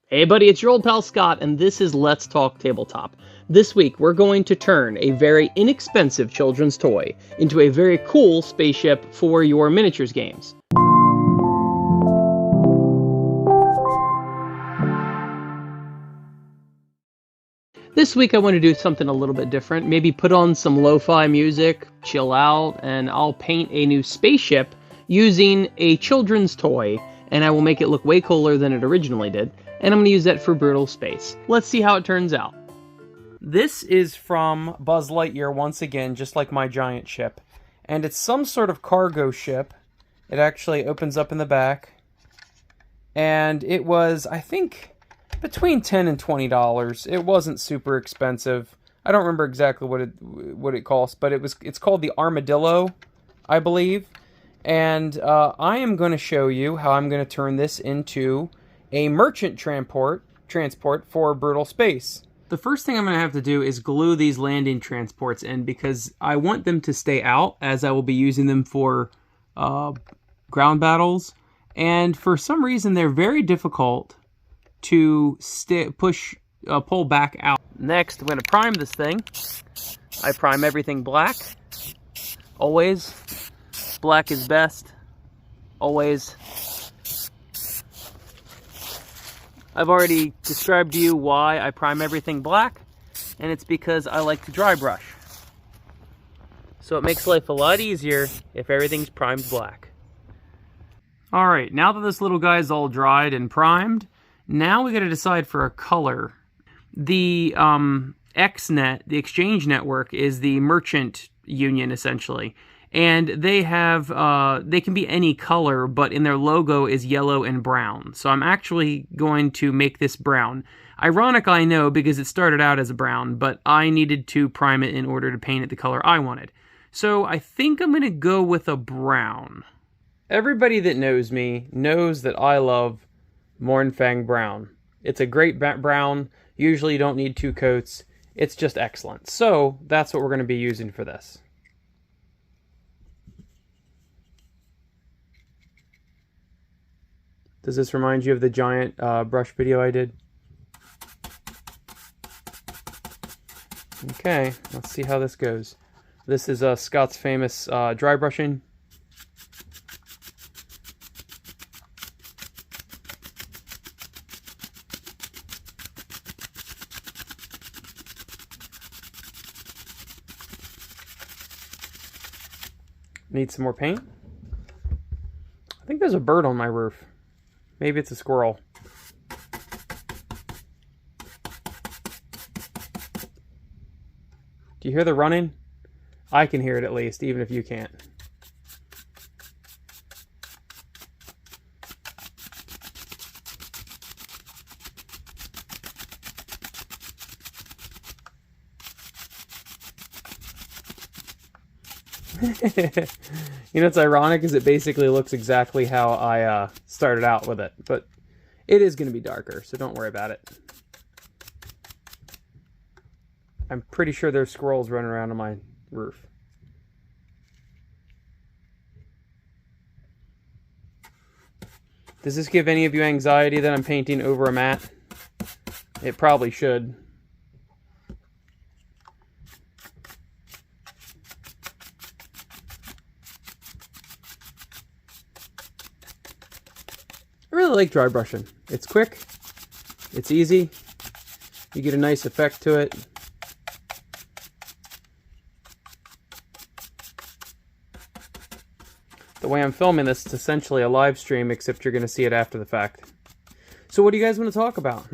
Hey buddy, it's your old pal Scott, and this is Let's Talk Tabletop. This week, we're going to turn a very inexpensive children's toy into a very cool spaceship for your miniatures games. This week I want to do something a little bit different, maybe put on some lo-fi music, chill out, and I'll paint a new spaceship using a children's toy, and I will make it look way cooler than it originally did. And I'm going to use that for Brutal Space. Let's see how it turns out. This is from Buzz Lightyear once again, just like my giant ship. And it's some sort of cargo ship. It actually opens up in the back. And it was, I think, between $10 and $20. It wasn't super expensive. I don't remember exactly what it cost, but it's called the Armadillo, I believe. And I am going to show you how I'm going to turn this into a merchant transport for Brutal Space. The first thing I'm going to have to do is glue these landing transports in because I want them to stay out as I will be using them for ground battles. And for some reason they're very difficult to pull back out. Next, I'm going to prime this thing. I prime everything black. Always. Black is best. Always. I've already described to you why I prime everything black, and it's because I like to dry brush. So it makes life a lot easier if everything's primed black. Alright, now that this little guy's all dried and primed, now we gotta decide for a color. The XNet, the Exchange Network, is the merchant union, essentially. And they have, they can be any color, but in their logo is yellow and brown. So I'm actually going to make this brown. Ironic, I know, because it started out as a brown, but I needed to prime it in order to paint it the color I wanted. So I think I'm going to go with a brown. Everybody that knows me knows that I love Mornfang Brown. It's a great brown. Usually you don't need two coats. It's just excellent. So that's what we're going to be using for this. Does this remind you of the giant brush video I did? Okay, let's see how this goes. This is Scott's famous dry brushing. Need some more paint? I think there's a bird on my roof. Maybe it's a squirrel. Do you hear the running? I can hear it at least, even if you can't. You know what's ironic is it basically looks exactly how I started out with it, but it is going to be darker, so don't worry about it. I'm pretty sure there's squirrels running around on my roof. Does this give any of you anxiety that I'm painting over a mat? It probably should. I really like dry brushing. It's quick, it's easy, you get a nice effect to it. The way I'm filming this, it's essentially a live stream, except you're going to see it after the fact. So what do you guys want to talk about,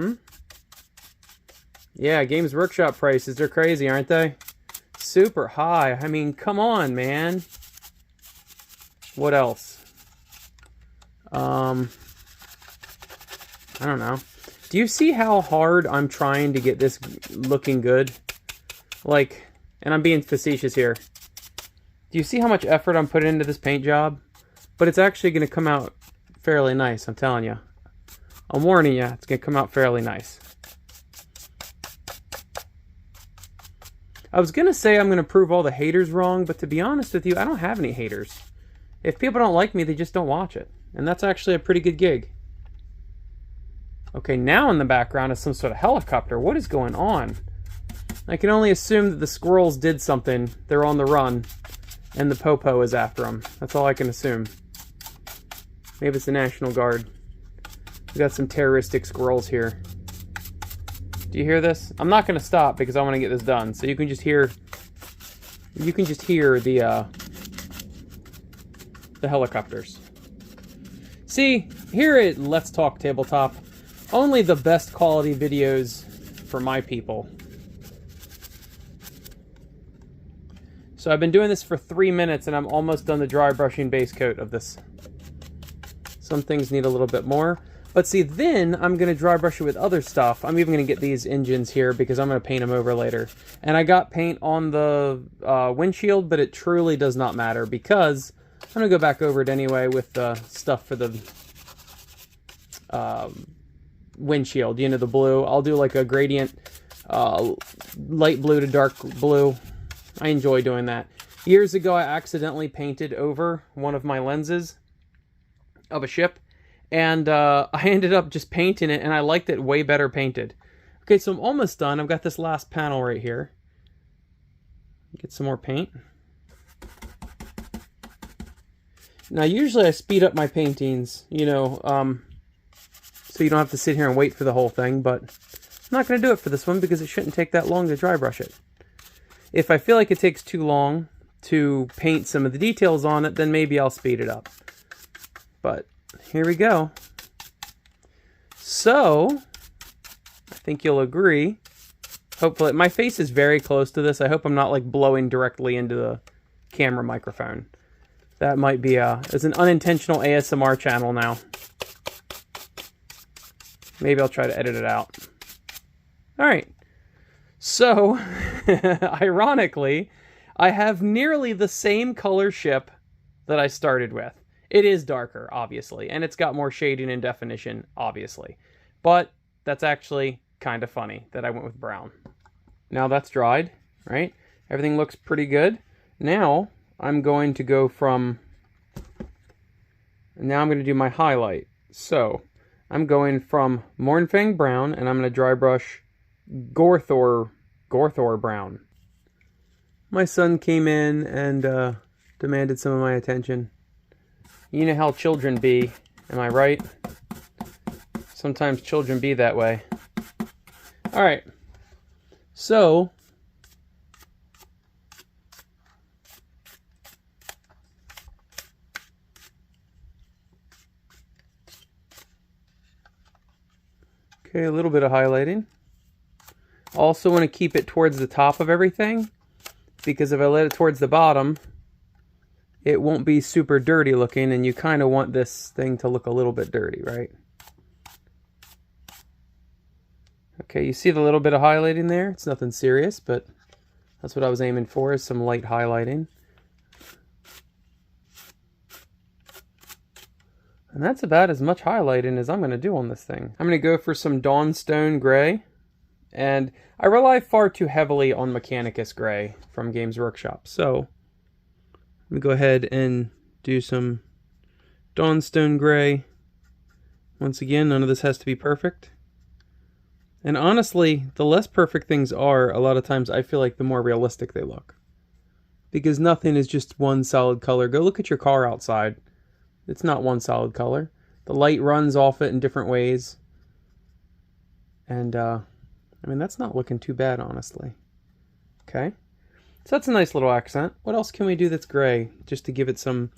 Yeah, Games Workshop prices, they're crazy, aren't they? Super high. I mean, come on, man. What else? I don't know. Do you see how hard I'm trying to get this looking good? Like, and I'm being facetious here. Do you see how much effort I'm putting into this paint job? But it's actually going to come out fairly nice, I'm telling you. I'm warning you, it's going to come out fairly nice. I was going to say I'm going to prove all the haters wrong, but to be honest with you, I don't have any haters. If people don't like me, they just don't watch it. And that's actually a pretty good gig. Okay, now in the background is some sort of helicopter. What is going on? I can only assume that the squirrels did something. They're on the run, and the popo is after them. That's all I can assume. Maybe it's the National Guard. We got some terroristic squirrels here. Do you hear this? I'm not going to stop because I want to get this done. So you can just hear. You can just hear the helicopters. See, here at Let's Talk Tabletop, only the best quality videos for my people. So I've been doing this for 3 minutes and I'm almost done the dry brushing base coat of this. Some things need a little bit more. But see, then I'm going to dry brush it with other stuff. I'm even going to get these engines here because I'm going to paint them over later. And I got paint on the windshield, but it truly does not matter because I'm going to go back over it anyway with the stuff for the windshield. You know, the blue. I'll do like a gradient, light blue to dark blue. I enjoy doing that. Years ago, I accidentally painted over one of my lenses of a ship. And I ended up just painting it, and I liked it way better painted. Okay, so I'm almost done. I've got this last panel right here. Get some more paint. Now, usually I speed up my paintings, you know, so you don't have to sit here and wait for the whole thing, but I'm not going to do it for this one because it shouldn't take that long to dry brush it. If I feel like it takes too long to paint some of the details on it, then maybe I'll speed it up. But here we go. So, I think you'll agree. Hopefully, my face is very close to this. I hope I'm not like blowing directly into the camera microphone. That might be it's an unintentional ASMR channel now. Maybe I'll try to edit it out. All right. So, ironically, I have nearly the same color ship that I started with. It is darker, obviously, and it's got more shading and definition, obviously. But that's actually kind of funny that I went with brown. Now that's dried, right? Everything looks pretty good. Now I'm going to go from... Now I'm going to do my highlight. So I'm going from Mornfang Brown, and I'm going to dry brush Gorthor Brown. My son came in and demanded some of my attention. You know how children be, am I right? Sometimes children be that way. Alright, so okay, a little bit of highlighting. Also want to keep it towards the top of everything, because if I let it towards the bottom, it won't be super dirty looking, and you kind of want this thing to look a little bit dirty, right? Okay, you see the little bit of highlighting there? It's nothing serious, but that's what I was aiming for, is some light highlighting. And that's about as much highlighting as I'm going to do on this thing. I'm going to go for some Dawnstone Gray. And I rely far too heavily on Mechanicus Gray from Games Workshop. So, let me go ahead and do some Dawnstone Gray. Once again, none of this has to be perfect. And honestly, the less perfect things are, a lot of times I feel like the more realistic they look. Because nothing is just one solid color. Go look at your car outside. It's not one solid color. The light runs off it in different ways. And, I mean, that's not looking too bad, honestly. Okay. So that's a nice little accent. What else can we do that's gray? Just to give it some...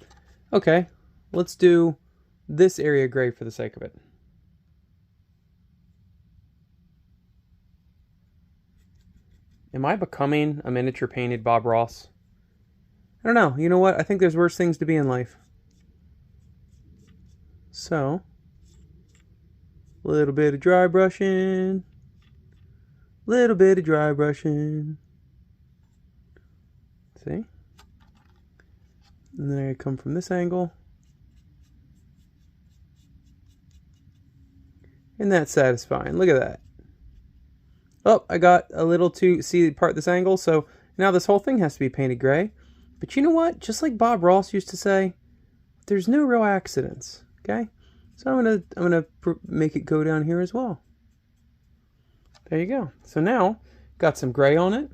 Okay. Let's do this area gray for the sake of it. Am I becoming a miniature painted Bob Ross? I don't know. You know what? I think there's worse things to be in life. So, a little bit of dry brushing. Little bit of dry brushing. See? And then I come from this angle. And that's satisfying. Look at that. Oh, I got a little too... See part of this angle? So now this whole thing has to be painted gray. But you know what? Just like Bob Ross used to say, there's no real accidents. Okay? So I'm gonna make it go down here as well. There you go. So now, got some gray on it.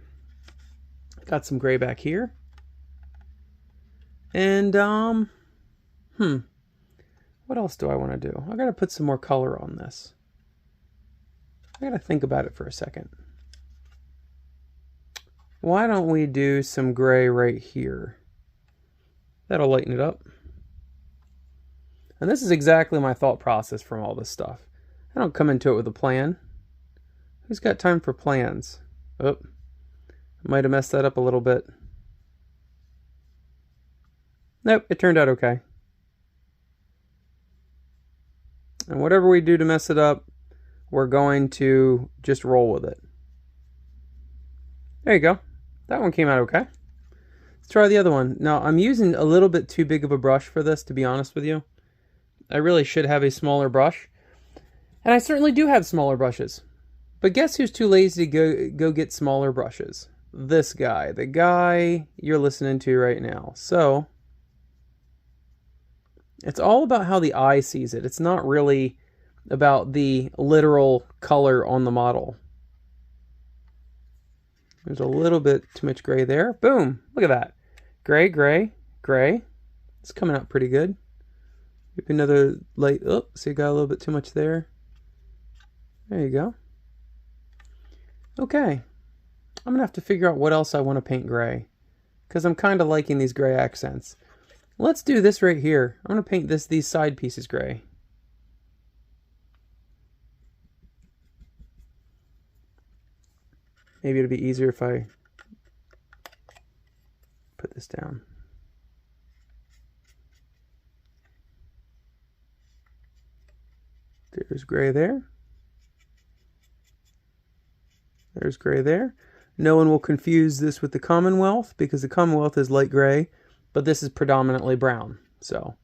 Got some gray back here. And, what else do I want to do? I gotta put some more color on this. I gotta think about it for a second. Why don't we do some gray right here? That'll lighten it up. And this is exactly my thought process from all this stuff. I don't come into it with a plan. Who's got time for plans? Oh, I might have messed that up a little bit. Nope, it turned out okay. And whatever we do to mess it up, we're going to just roll with it. There you go. That one came out okay. Let's try the other one. Now, I'm using a little bit too big of a brush for this, to be honest with you. I really should have a smaller brush. And I certainly do have smaller brushes. But guess who's too lazy to go get smaller brushes? This guy. The guy you're listening to right now. So, it's all about how the eye sees it. It's not really about the literal color on the model. There's a little bit too much gray there. Boom! Look at that. Gray, gray, gray. It's coming out pretty good. Maybe another light. Oh, so you got a little bit too much there. There you go. Okay. I'm going to have to figure out what else I want to paint gray. Because I'm kind of liking these gray accents. Let's do this right here. I'm going to paint these side pieces gray. Maybe it'll be easier if I put this down. There's gray there. There's gray there. No one will confuse this with the Commonwealth because the Commonwealth is light gray, but this is predominantly brown. So,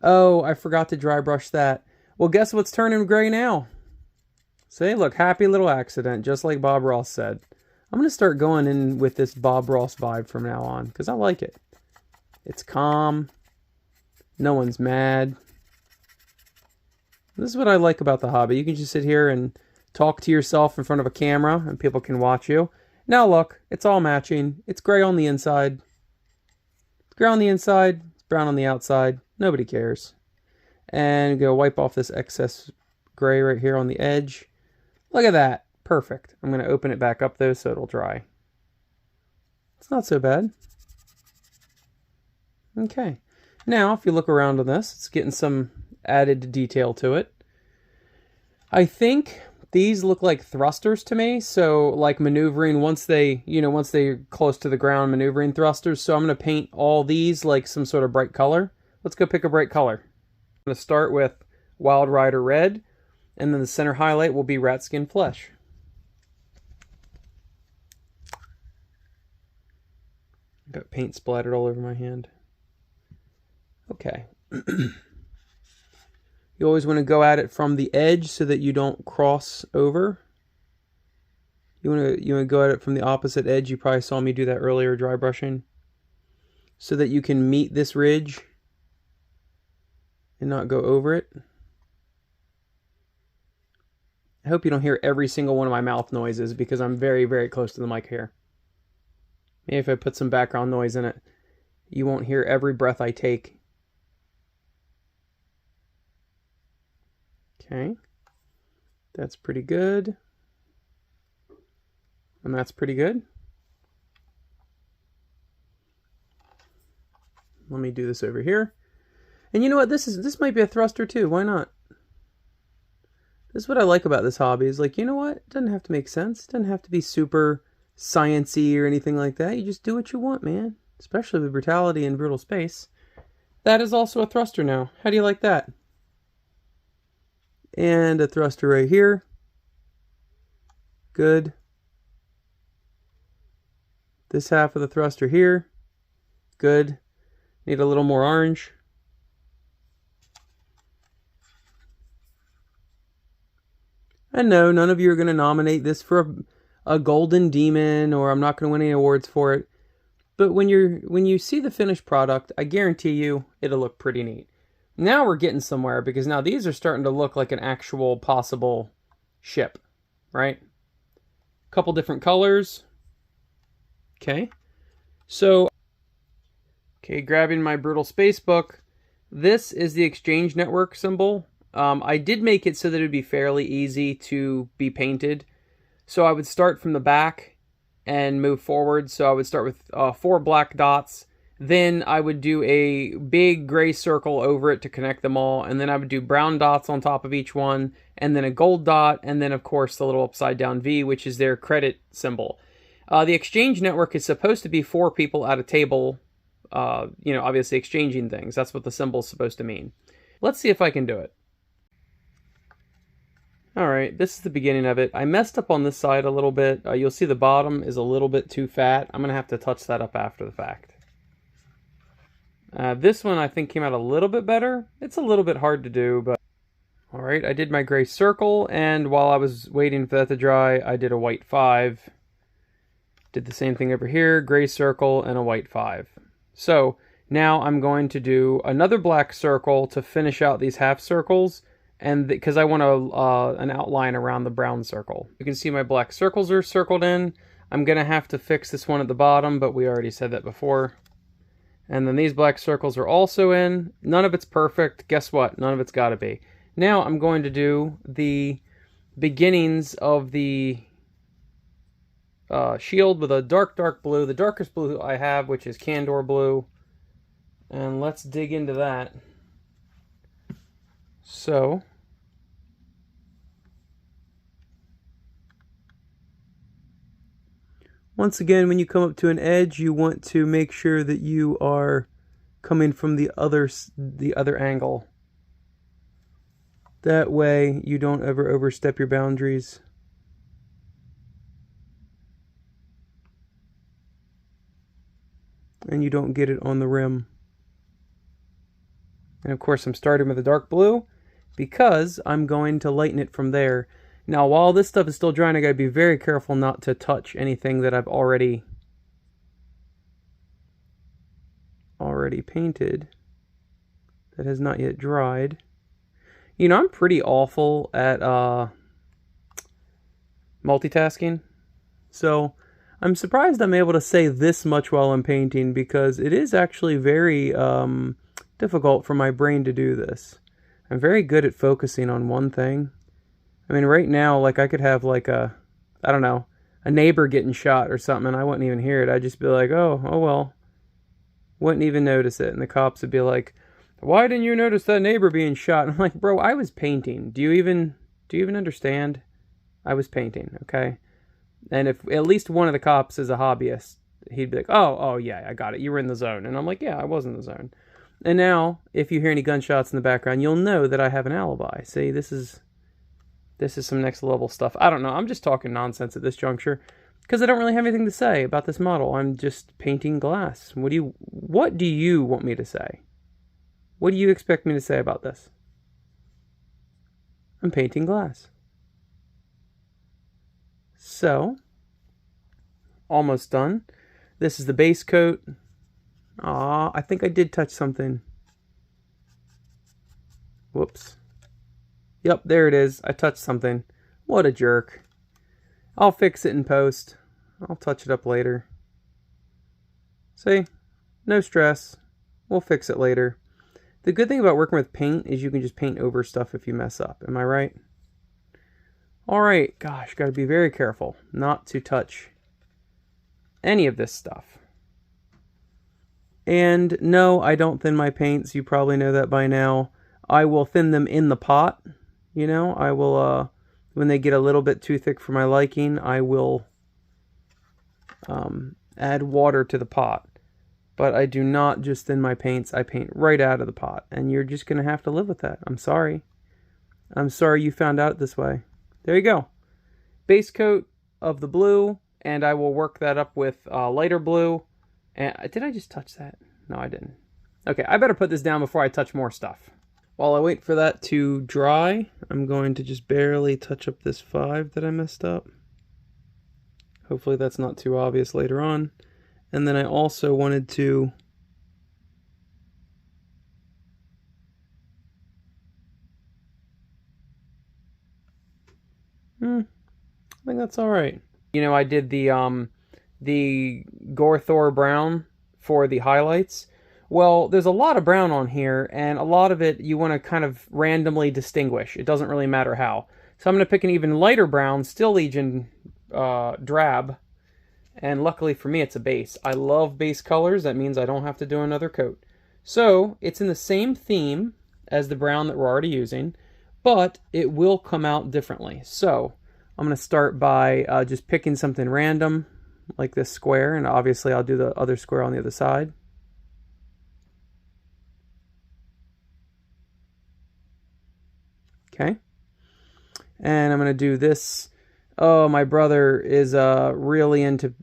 oh, I forgot to dry brush that. Well, guess what's turning gray now? See, look, happy little accident, just like Bob Ross said. I'm going to start going in with this Bob Ross vibe from now on because I like it. It's calm. No one's mad. This is what I like about the hobby. You can just sit here and talk to yourself in front of a camera and people can watch you. Now look, it's all matching. It's gray on the inside. It's gray on the inside. It's brown on the outside. Nobody cares. And go wipe off this excess gray right here on the edge. Look at that. Perfect. I'm going to open it back up though so it'll dry. It's not so bad. Okay. Now, if you look around on this, it's getting some added detail to it. I think these look like thrusters to me, so like maneuvering once they're close to the ground, maneuvering thrusters. So I'm going to paint all these like some sort of bright color. Let's go pick a bright color. I'm going to start with Wild Rider Red, and then the center highlight will be Rat Skin Flesh. Got paint splattered all over my hand. Okay. You always want to go at it from the edge so that you don't cross over. You want to go at it from the opposite edge. You probably saw me do that earlier, dry brushing. So that you can meet this ridge and not go over it. I hope you don't hear every single one of my mouth noises because I'm very, very close to the mic here. Maybe if I put some background noise in it, you won't hear every breath I take. Okay, that's pretty good. And that's pretty good. Let me do this over here. And you know what? This might be a thruster too. Why not? This is what I like about this hobby. Is like, you know what? It doesn't have to make sense. It doesn't have to be super science-y or anything like that. You just do what you want, man. Especially with brutality and brutal space. That is also a thruster now. How do you like that? And a thruster right here. Good. This half of the thruster here. Good. Need a little more orange. And no, none of you are going to nominate this for a golden demon, or I'm not going to win any awards for it. But when you see the finished product, I guarantee you it'll look pretty neat. Now we're getting somewhere, because now these are starting to look like an actual possible ship, right? Couple different colors. Okay. So, okay, grabbing my Brutal Space book. This is the exchange network symbol. I did make it so that it would be fairly easy to be painted. So I would start from the back and move forward. So I would start with 4 black dots. Then I would do a big gray circle over it to connect them all. And then I would do brown dots on top of each one. And then a gold dot. And then, of course, the little upside down V, which is their credit symbol. The exchange network is supposed to be 4 people at a table, obviously exchanging things. That's what the symbol is supposed to mean. Let's see if I can do it. Alright, this is the beginning of it. I messed up on this side a little bit. You'll see the bottom is a little bit too fat. I'm going to have to touch that up after the fact. This one I think came out a little bit better. It's a little bit hard to do, but... Alright, I did my gray circle, and while I was waiting for that to dry, I did a white 5. Did the same thing over here, gray circle and a white 5. So, now I'm going to do another black circle to finish out these half circles, and because I want an outline around the brown circle. You can see my black circles are circled in. I'm going to have to fix this one at the bottom, but we already said that before. And then these black circles are also in. None of it's perfect. Guess what? None of it's got to be. Now I'm going to do the beginnings of the shield with a dark blue. The darkest blue I have, which is Candor blue. And let's dig into that. So, once again, when you come up to an edge, you want to make sure that you are coming from the other angle. That way, you don't ever overstep your boundaries. And you don't get it on the rim. And of course, I'm starting with a dark blue because I'm going to lighten it from there. Now, while this stuff is still drying, I gotta be very careful not to touch anything that I've already painted that has not yet dried. You know, I'm pretty awful at multitasking, so I'm surprised I'm able to say this much while I'm painting, because it is actually very difficult for my brain to do this. I'm very good at focusing on one thing. I mean, right now, like, I could have, like, a neighbor getting shot or something, and I wouldn't even hear it. I'd just be like, oh well. Wouldn't even notice it. And the cops would be like, why didn't you notice that neighbor being shot? And I'm like, bro, I was painting. Do you even understand? I was painting, okay? And if at least one of the cops is a hobbyist, he'd be like, oh yeah, I got it. You were in the zone. And I'm like, yeah, I was in the zone. And now, if you hear any gunshots in the background, you'll know that I have an alibi. See, this is some next level stuff. I don't know. I'm just talking nonsense at this juncture because I don't really have anything to say about this model. I'm just painting glass. What do you want me to say? What do you expect me to say about this? I'm painting glass. So, almost done. This is the base coat. Aw, I think I did touch something. Whoops. Yep, there it is. I touched something. What a jerk. I'll fix it in post. I'll touch it up later. See? No stress. We'll fix it later. The good thing about working with paint is you can just paint over stuff if you mess up. Am I right? Alright, gosh, gotta be very careful not to touch any of this stuff. And no, I don't thin my paints. You probably know that by now. I will thin them in the pot. You know, I will, when they get a little bit too thick for my liking, I will add water to the pot. But I do not just thin my paints. I paint right out of the pot. And you're just going to have to live with that. I'm sorry. I'm sorry you found out this way. There you go. Base coat of the blue. And I will work that up with lighter blue. And did I just touch that? No, I didn't. Okay, I better put this down before I touch more stuff. While I wait for that to dry, I'm going to just barely touch up this 5 that I messed up. Hopefully that's not too obvious later on. And then I also wanted to I think that's all right. You know, I did the Gorthor brown for the highlights. Well, there's a lot of brown on here, and a lot of it you want to kind of randomly distinguish. It doesn't really matter how. So I'm going to pick an even lighter brown, still Legion drab, and luckily for me it's a base. I love base colors. That means I don't have to do another coat. So it's in the same theme as the brown that we're already using, but it will come out differently. So I'm going to start by just picking something random, like this square, and obviously I'll do the other square on the other side. Okay. And I'm going to do this. Oh, my brother is really into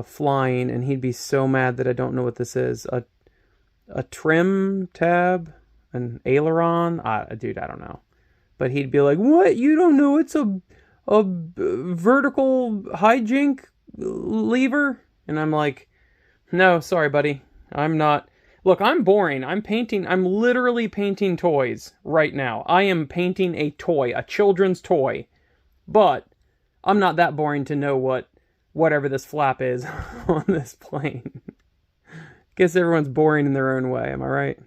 flying, and he'd be so mad that I don't know what this is. A trim tab? An aileron? Dude, I don't know. But he'd be like, what? You don't know it's a vertical hijink lever? And I'm like, no, sorry, buddy. I'm not. Look, I'm boring. I'm literally painting toys right now. I am painting a toy, a children's toy. But I'm not that boring to know whatever this flap is on this plane. Guess everyone's boring in their own way, am I right?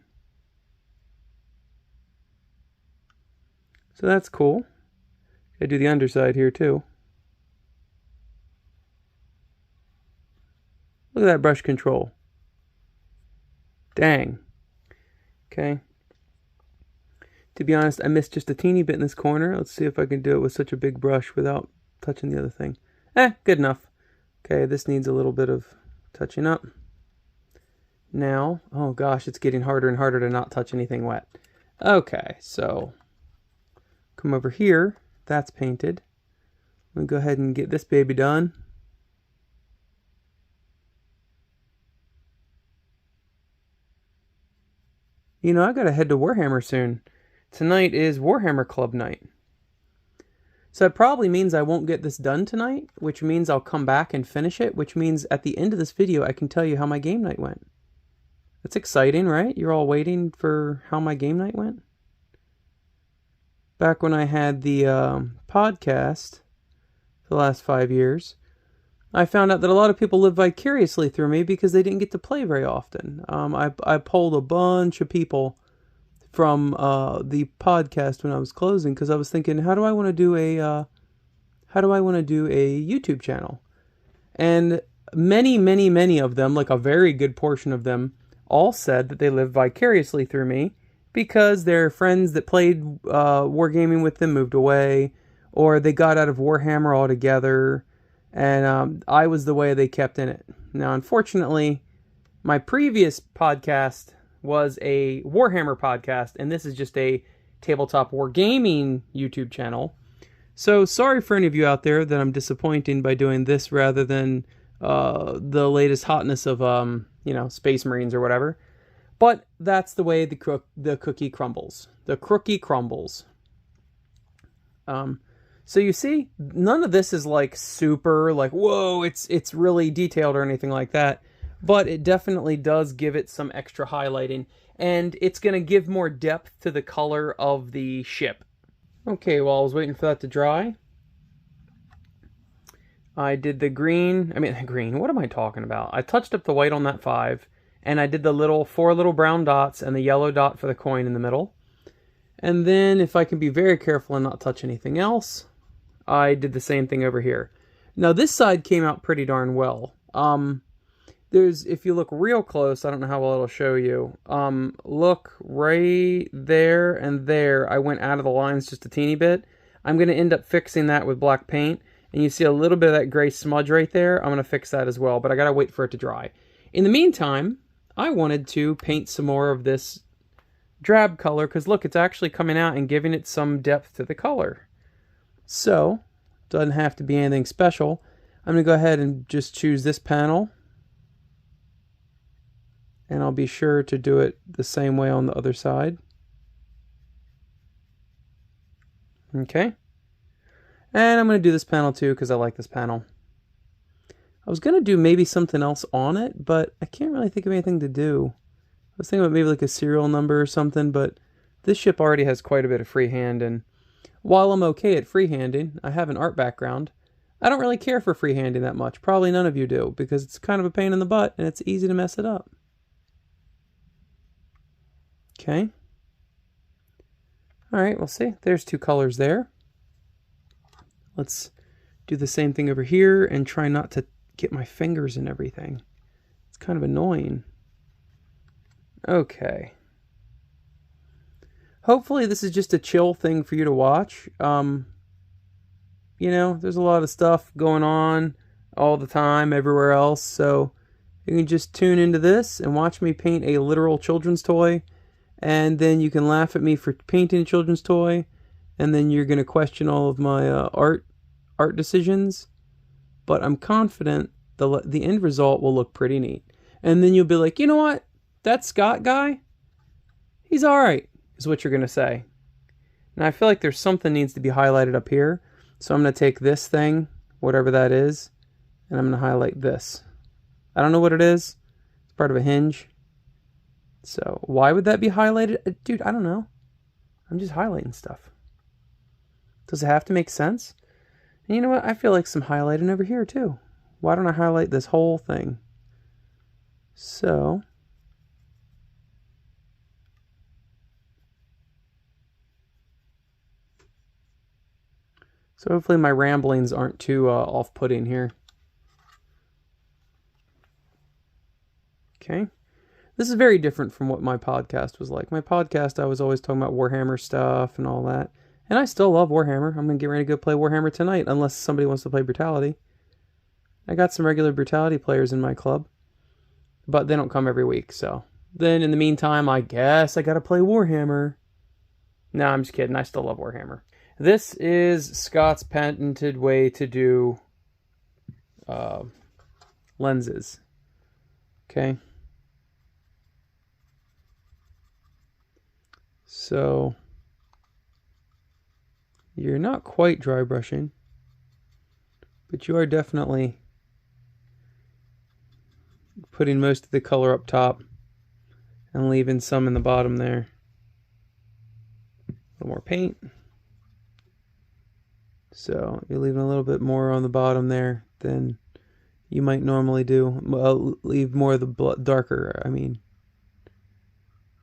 So that's cool. I do the underside here too. Look at that brush control. Dang. Okay. To be honest, I missed just a teeny bit in this corner. Let's see if I can do it with such a big brush without touching the other thing. Good enough. Okay, this needs a little bit of touching up. Now, oh gosh, it's getting harder and harder to not touch anything wet. Okay, so come over here. That's painted. I'm going to go ahead and get this baby done. You know, I gotta head to Warhammer soon. Tonight is Warhammer Club night. So it probably means I won't get this done tonight, which means I'll come back and finish it, which means at the end of this video I can tell you how my game night went. That's exciting, right? You're all waiting for how my game night went? Back when I had the podcast for the last 5 years, I found out that a lot of people live vicariously through me because they didn't get to play very often. I polled a bunch of people from the podcast when I was closing because I was thinking, how do I want to do a YouTube channel? And many of them, like a very good portion of them, all said that they live vicariously through me because their friends that played wargaming with them moved away, or they got out of Warhammer altogether. And I was the way they kept in it. Now, unfortunately, my previous podcast was a Warhammer podcast, and this is just a tabletop wargaming YouTube channel. So sorry for any of you out there that I'm disappointing by doing this rather than the latest hotness of Space Marines or whatever. But that's the way the cookie crumbles. The crookie crumbles. So you see, none of this is like super, like, whoa, it's really detailed or anything like that. But it definitely does give it some extra highlighting. And it's going to give more depth to the color of the ship. Okay, while I was waiting for that to dry, I did the green. What am I talking about? I touched up the white on that 5. And I did the 4 little brown dots and the yellow dot for the coin in the middle. And then, if I can be very careful and not touch anything else, I did the same thing over here. Now this side came out pretty darn well. If you look real close, I don't know how well it'll show you. Look right there and there. I went out of the lines just a teeny bit. I'm going to end up fixing that with black paint. And you see a little bit of that gray smudge right there. I'm going to fix that as well, but I got to wait for it to dry. In the meantime, I wanted to paint some more of this drab color because look, it's actually coming out and giving it some depth to the color. So, doesn't have to be anything special. I'm going to go ahead and just choose this panel. And I'll be sure to do it the same way on the other side. Okay. And I'm going to do this panel too because I like this panel. I was going to do maybe something else on it, but I can't really think of anything to do. I was thinking about maybe like a serial number or something, but this ship already has quite a bit of freehand, and while I'm okay at freehanding, I have an art background. I don't really care for freehanding that much. Probably none of you do, because it's kind of a pain in the butt and it's easy to mess it up. Okay. All right, we'll see. There's 2 colors there. Let's do the same thing over here and try not to get my fingers in everything. It's kind of annoying. Okay. Hopefully this is just a chill thing for you to watch. You know, there's a lot of stuff going on all the time everywhere else, so you can just tune into this and watch me paint a literal children's toy, and then you can laugh at me for painting a children's toy, and then you're going to question all of my art decisions, but I'm confident the end result will look pretty neat. And then you'll be like, you know what? That Scott guy, he's alright, is what you're going to say. Now I feel like there's something needs to be highlighted up here. So I'm going to take this thing, whatever that is, and I'm going to highlight this. I don't know what it is. It's part of a hinge. So why would that be highlighted? Dude, I don't know. I'm just highlighting stuff. Does it have to make sense? And you know what? I feel like some highlighting over here too. Why don't I highlight this whole thing? So hopefully my ramblings aren't too off-putting here. Okay. This is very different from what my podcast was like. My podcast, I was always talking about Warhammer stuff and all that. And I still love Warhammer. I'm going to get ready to go play Warhammer tonight, unless somebody wants to play Brutality. I got some regular Brutality players in my club, but they don't come every week, so. Then in the meantime, I guess I got to play Warhammer. No, I'm just kidding. I still love Warhammer. This is Scott's patented way to do lenses. Okay. So you're not quite dry brushing, but you are definitely putting most of the color up top and leaving some in the bottom there. A little more paint. So you're leaving a little bit more on the bottom there than you might normally do. Well, leave more of the darker. I mean,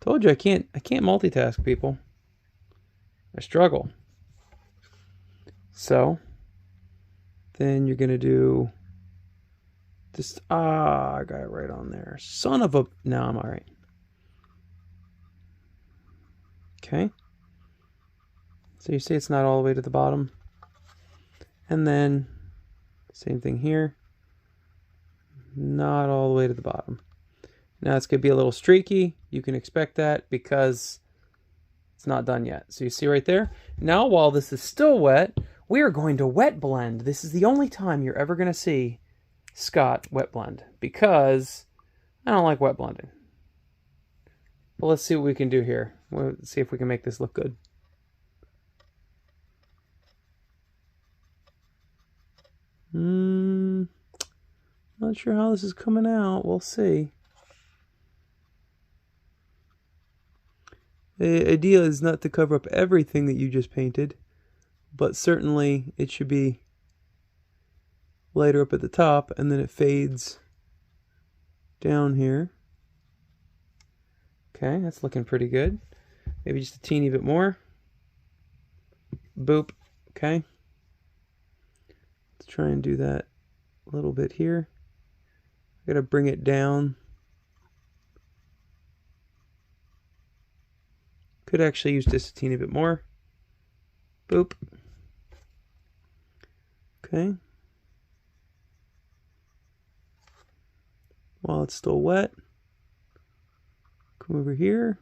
told you I can't multitask, people. I struggle. So then you're gonna do this. I got it right on there. Son of a. No, I'm all right. Okay. So you see it's not all the way to the bottom. And then, same thing here. Not all the way to the bottom. Now it's going to be a little streaky. You can expect that because it's not done yet. So you see right there? Now while this is still wet, we are going to wet blend. This is the only time you're ever going to see Scott wet blend, because I don't like wet blending. But let's see what we can do here. We'll see if we can make this look good. Not sure how this is coming out. We'll see. The idea is not to cover up everything that you just painted, but certainly it should be lighter up at the top, and then it fades down here. Okay, that's looking pretty good. Maybe just a teeny bit more. Boop. Okay. Let's try and do that a little bit here. I gotta bring it down. Could actually use just a teeny bit more. Boop. Okay. While it's still wet, come over here.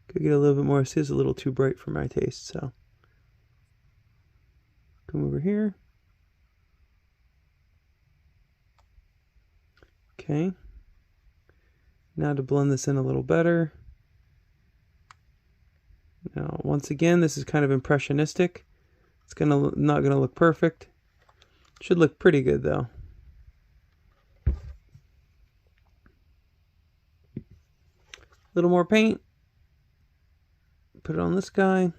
Could get a little bit more. See, it's a little too bright for my taste, so come over here. Okay. Now to blend this in a little better. Now, once again, this is kind of impressionistic. It's not gonna look perfect. Should look pretty good though. A little more paint. Put it on this guy.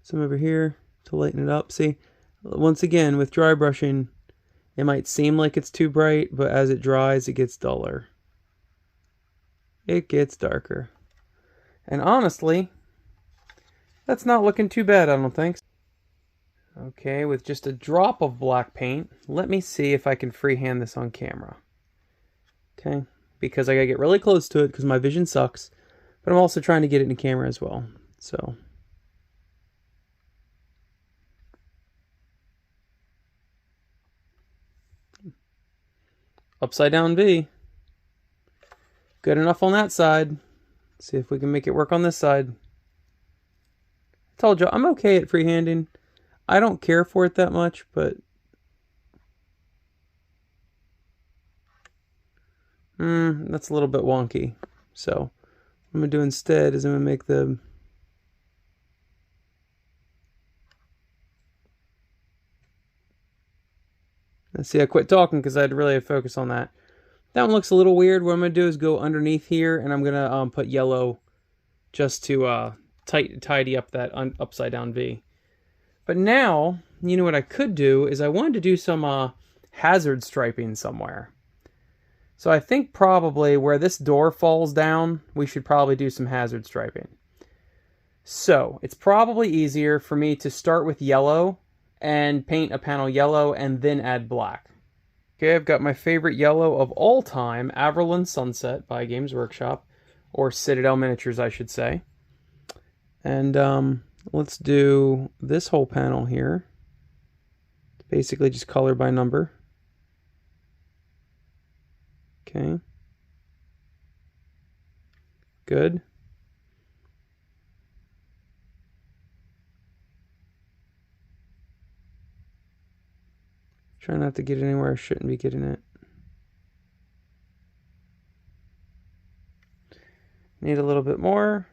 Some over here to lighten it up. See, Once again, with dry brushing, it might seem like it's too bright, but as it dries, it gets duller. It gets darker. And honestly, that's not looking too bad, I don't think. Okay, with just a drop of black paint, let me see if I can freehand this on camera. Okay, because I gotta get really close to it because my vision sucks, but I'm also trying to get it in camera as well. So, upside down V. Good enough on that side. See if we can make it work on this side. I told you, I'm okay at freehanding. I don't care for it that much, but that's a little bit wonky. So what I'm going to do instead is I'm going to make the let's see, I quit talking because I'd really focus on that. That one looks a little weird. What I'm going to do is go underneath here, and I'm going to put yellow just to tidy up that upside down V. But now, you know what I could do is I wanted to do some hazard striping somewhere. So I think probably where this door falls down, we should probably do some hazard striping. So it's probably easier for me to start with yellow and paint a panel yellow and then add black. Okay, I've got my favorite yellow of all time, Averland Sunset by Games Workshop, or Citadel Miniatures, I should say. And let's do this whole panel here. Basically just color by number. Okay. Good. Try not to get it anywhere I shouldn't be getting it. Need a little bit more.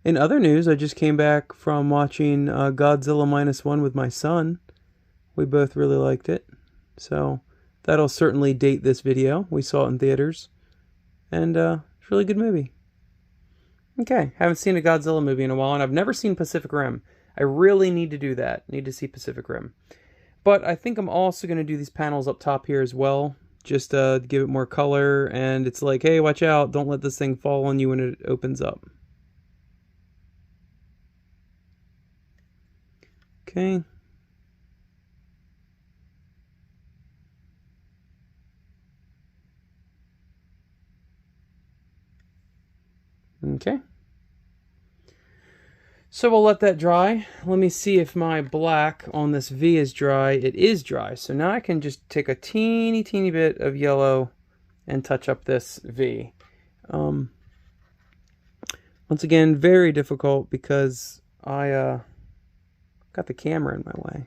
In other news, I just came back from watching Godzilla -1 with my son. We both really liked it. So that'll certainly date this video. We saw it in theaters. And it's a really good movie. Okay, haven't seen a Godzilla movie in a while, and I've never seen Pacific Rim. I really need to do that. Need to see Pacific Rim. But I think I'm also going to do these panels up top here as well, just to give it more color. And it's like, hey, watch out. Don't let this thing fall on you when it opens up. Okay. Okay. So we'll let that dry. Let me see if my black on this V is dry. It is dry. So now I can just take a teeny bit of yellow and touch up this V. Once again, very difficult because I got the camera in my way.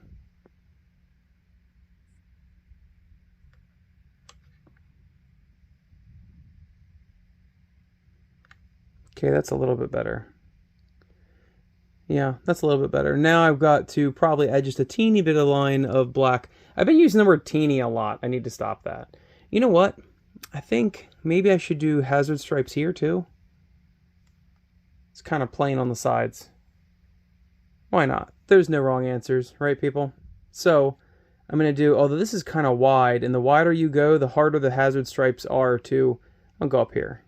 Okay, that's a little bit better. Yeah, that's a little bit better. Now I've got to probably add just a teeny bit of line of black. I've been using the word teeny a lot. I need to stop that. You know what? I think maybe I should do hazard stripes here too. It's kind of plain on the sides. Why not? There's no wrong answers, right, people? So I'm going to do, although this is kind of wide, and the wider you go, the harder the hazard stripes are to, I'll go up here.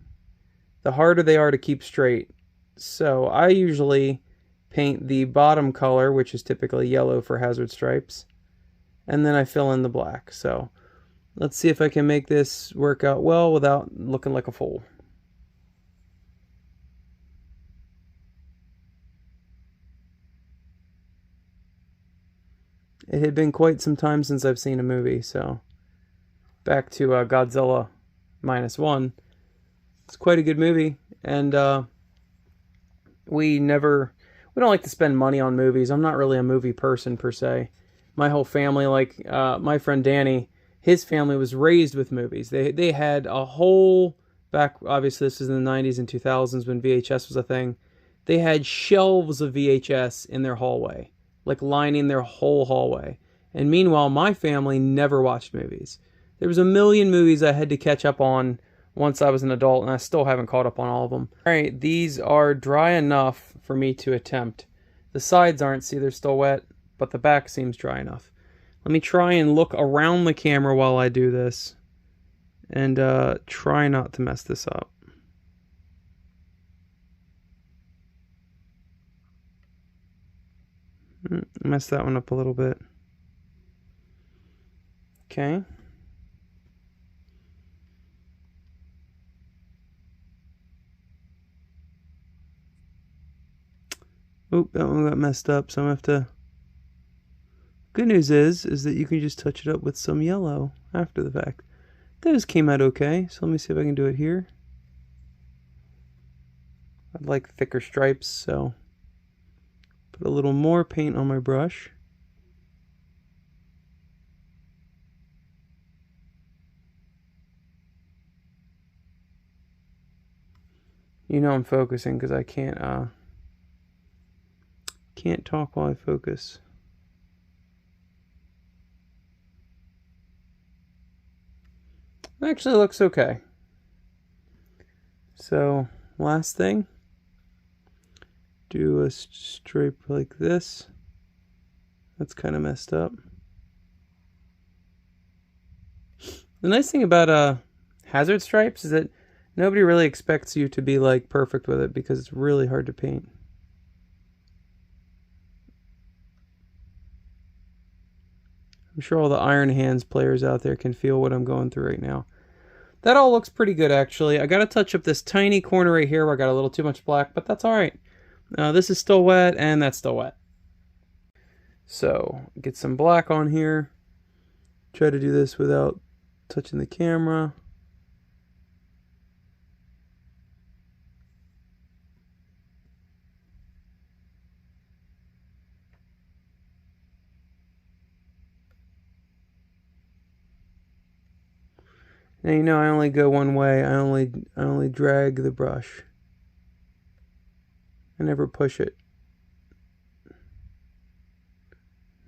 The harder they are to keep straight. So I usually paint the bottom color, which is typically yellow for hazard stripes, and then I fill in the black. So let's see if I can make this work out well without looking like a fool. It had been quite some time since I've seen a movie, so back to Godzilla -1. It's quite a good movie, and we don't like to spend money on movies. I'm not really a movie person per se. My whole family, like my friend Danny, his family was raised with movies. They had a whole, back obviously this was in the 90s and 2000s when VHS was a thing. They had shelves of VHS in their hallway, like lining their whole hallway. And meanwhile, my family never watched movies. There was a million movies I had to catch up on once I was an adult, and I still haven't caught up on all of them. Alright, these are dry enough for me to attempt. The sides aren't, see, they're still wet, but the back seems dry enough. Let me try and look around the camera while I do this, and try not to mess this up. Mess that one up a little bit. Okay. Oop, that one got messed up, so I'm gonna have to... Good news is that you can just touch it up with some yellow after the fact. Those came out okay, so let me see if I can do it here. I'd like thicker stripes, so put a little more paint on my brush. You know I'm focusing because I can't talk while I focus. It actually looks okay. So, last thing, do a stripe like this. That's kind of messed up. The nice thing about hazard stripes is that nobody really expects you to be like perfect with it because it's really hard to paint. I'm sure all the Iron Hands players out there can feel what I'm going through right now. That all looks pretty good, actually. I got to touch up this tiny corner right here where I got a little too much black, but that's all right. This is still wet, and that's still wet. So, get some black on here. Try to do this without touching the camera. Now you know I only go one way. I only drag the brush. I never push it.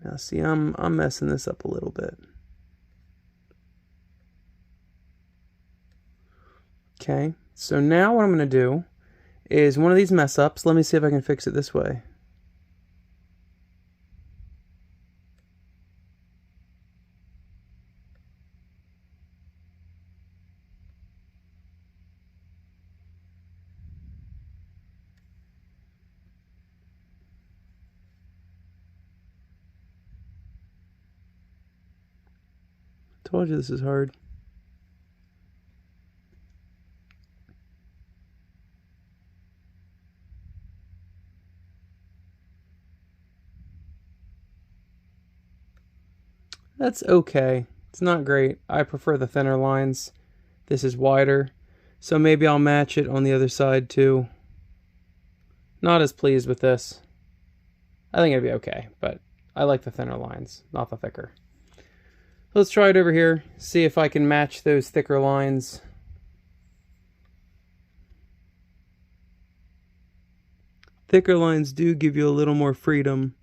Now see, I'm messing this up a little bit. Okay, so now what I'm going to do is one of these mess ups. Let me see if I can fix it this way. Told you this is hard. That's okay. It's not great. I prefer the thinner lines. This is wider. So maybe I'll match it on the other side too. Not as pleased with this. I think it'd be okay, but I like the thinner lines, not the thicker. Let's try it over here, see if I can match those thicker lines. Thicker lines do give you a little more freedom.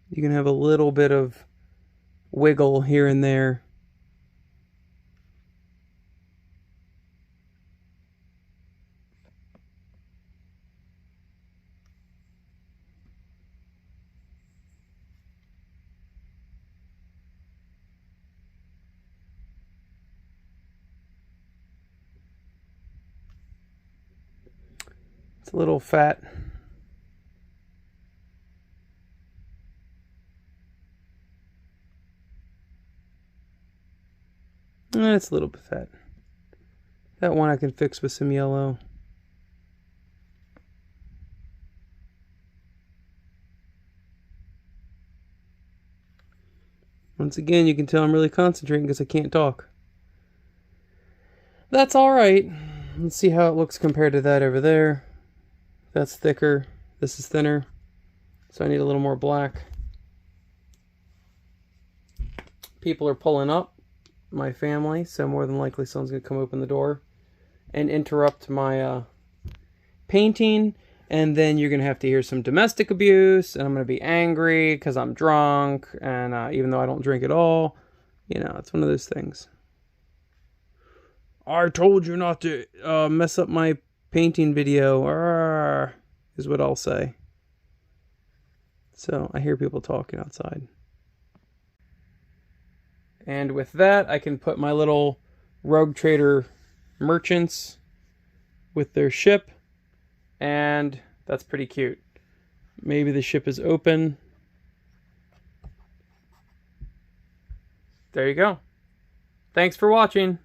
You can have a little bit of wiggle here and there. It's a little fat. It's a little bit fat. That one I can fix with some yellow. Once again, you can tell I'm really concentrating because I can't talk. That's alright. Let's see how it looks compared to that over there. That's thicker. This is thinner. So I need a little more black. People are pulling up. My family. So more than likely someone's going to come open the door and interrupt my painting. And then you're going to have to hear some domestic abuse, and I'm going to be angry because I'm drunk, and even though I don't drink at all, you know, it's one of those things. I told you not to mess up my painting video, is what I'll say. So I hear people talking outside. And with that, I can put my little Rogue Trader merchants with their ship, and that's pretty cute. Maybe the ship is open. There you go. Thanks for watching.